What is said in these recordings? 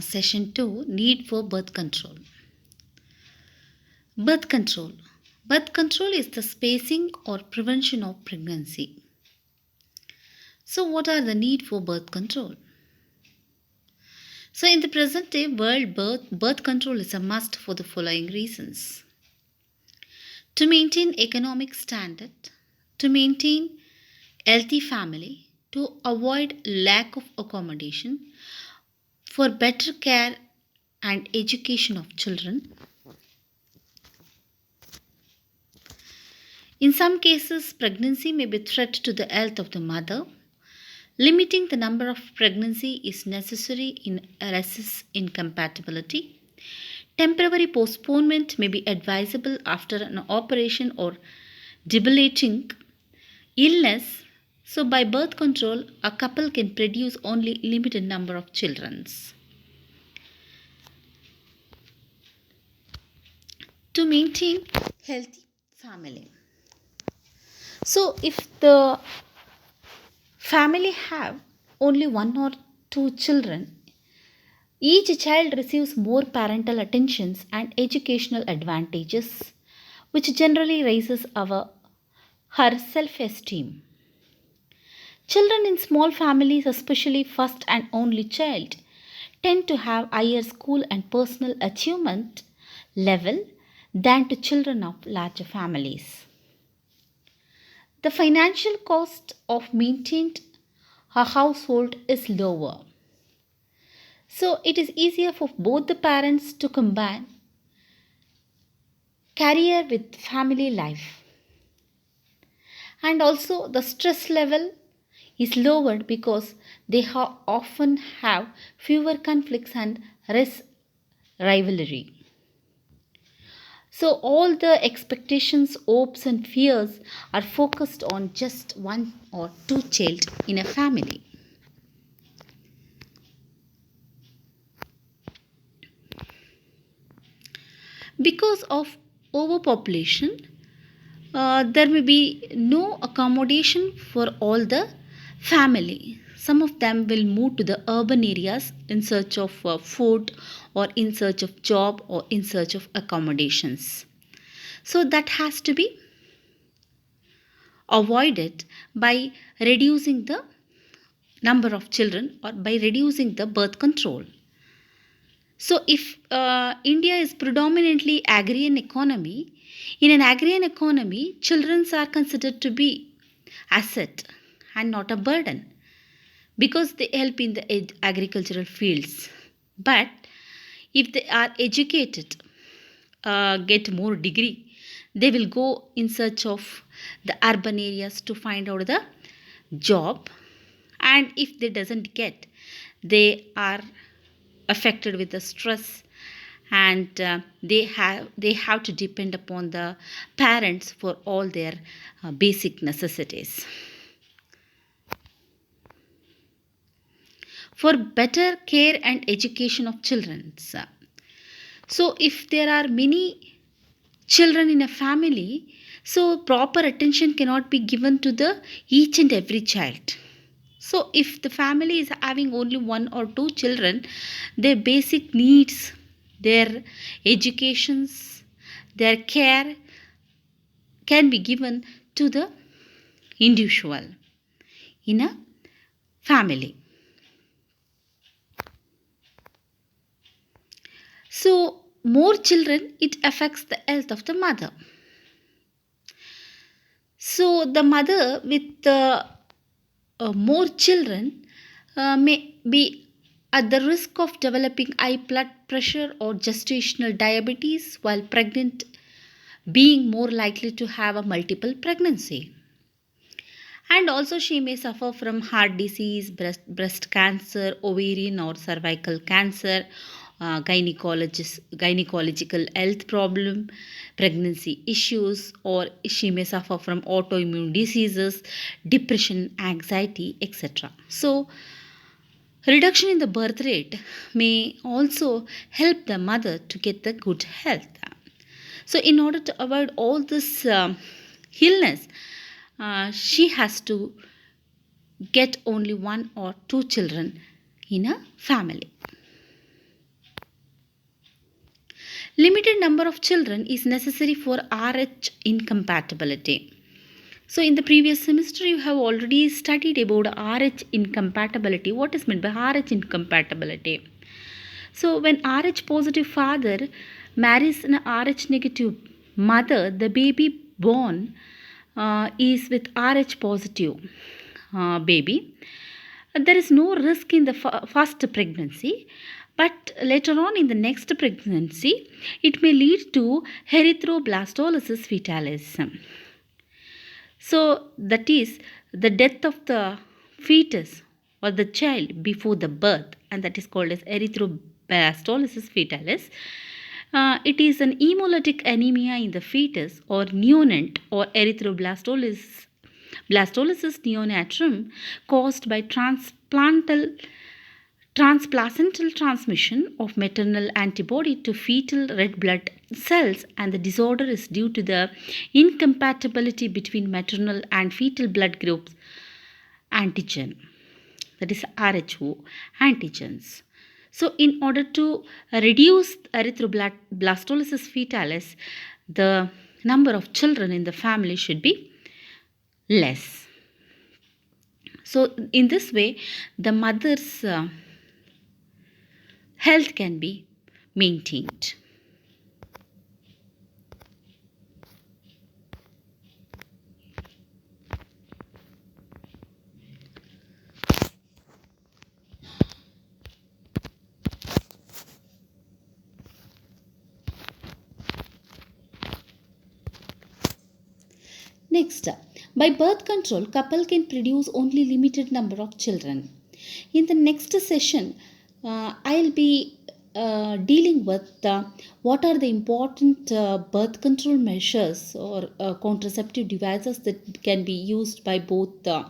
Session 2, Need for Birth Control. Birth control. Birth control is the spacing or prevention of pregnancy. So, what are the need for birth control? So, in the present day world, birth control is a must for the following reasons: to maintain economic standard, to maintain healthy family, to avoid lack of accommodation, for better care and education of children. In some cases, pregnancy may be a threat to the health of the mother. Limiting the number of pregnancy is necessary in resist incompatibility. Temporary postponement may be advisable after an operation or debilitating illness. So, by birth control, a couple can produce only limited number of children. To maintain healthy family. So, if the family have only one or two children, each child receives more parental attentions and educational advantages, which generally raises her self-esteem. Children in small families, especially first and only child, tend to have higher school and personal achievement level than to children of larger families. The financial cost of maintaining a household is lower. So it is easier for both the parents to combine career with family life. And also the stress level is lowered because they often have fewer conflicts and less rivalry. So all the expectations, hopes and fears are focused on just one or two child in a family. Because of overpopulation, there may be no accommodation for all the family. Some of them will move to the urban areas in search of food or in search of job or in search of accommodations. So that has to be avoided by reducing the number of children or by reducing the birth control. So, if India is predominantly agrarian economy, in an agrarian economy, children are considered to be asset and not a burden because they help in the agricultural fields. But if they are educated, get more degree, they will go in search of the urban areas to find out the job, and if they doesn't get, they are affected with the stress, and they have to depend upon the parents for all their basic necessities. For better care and education of children, so if there are many children in a family, so proper attention cannot be given to the each and every child. So if the family is having only one or two children, their basic needs, their educations, their care can be given to the individual in a family. So more children, it affects the health of the mother. So the mother with more children may be at the risk of developing high blood pressure or gestational diabetes, while pregnant being more likely to have a multiple pregnancy. And also she may suffer from heart disease, breast cancer, ovarian or cervical cancer, gynecological health problem, pregnancy issues, or she may suffer from autoimmune diseases, depression, anxiety, etc. So reduction in the birth rate may also help the mother to get the good health. So in order to avoid all this illness, she has to get only one or two children in a family. Limited number of children is necessary for RH incompatibility. So in the previous semester you have already studied about RH incompatibility. What is meant by RH incompatibility? So when RH positive father marries an RH negative mother, the baby born is with RH positive baby. There is no risk in the first pregnancy, but later on in the next pregnancy, it may lead to erythroblastolysis fetalis. So that is the death of the fetus or the child before the birth, and that is called as erythroblastolysis fetalis. It is an hemolytic anemia in the fetus or neonate or erythroblastolysis neonatum caused by transplacental transmission of maternal antibody to fetal red blood cells, and the disorder is due to the incompatibility between maternal and fetal blood groups antigen, that is RHO antigens. So in order to reduce erythroblastolysis fetalis, the number of children in the family should be less. So in this way, the mother's health can be maintained. Next, by birth control, couple can produce only limited number of children. In the next session, I'll be dealing with what are the important birth control measures or contraceptive devices that can be used by both the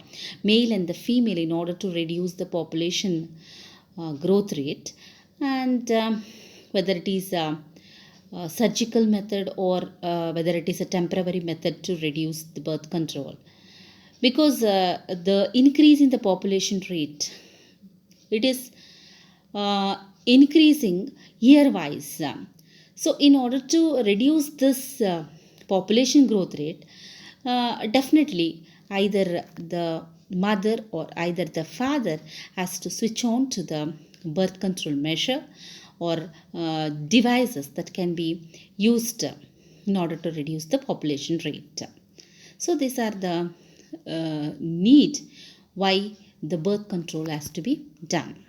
male and the female in order to reduce the population growth rate, and whether it is surgical method or whether it is a temporary method to reduce the birth control, because the increase in the population rate, it is increasing year wise. So in order to reduce this population growth rate, definitely either the mother or either the father has to switch on to the birth control measure or devices that can be used in order to reduce the population rate. So these are the need why the birth control has to be done.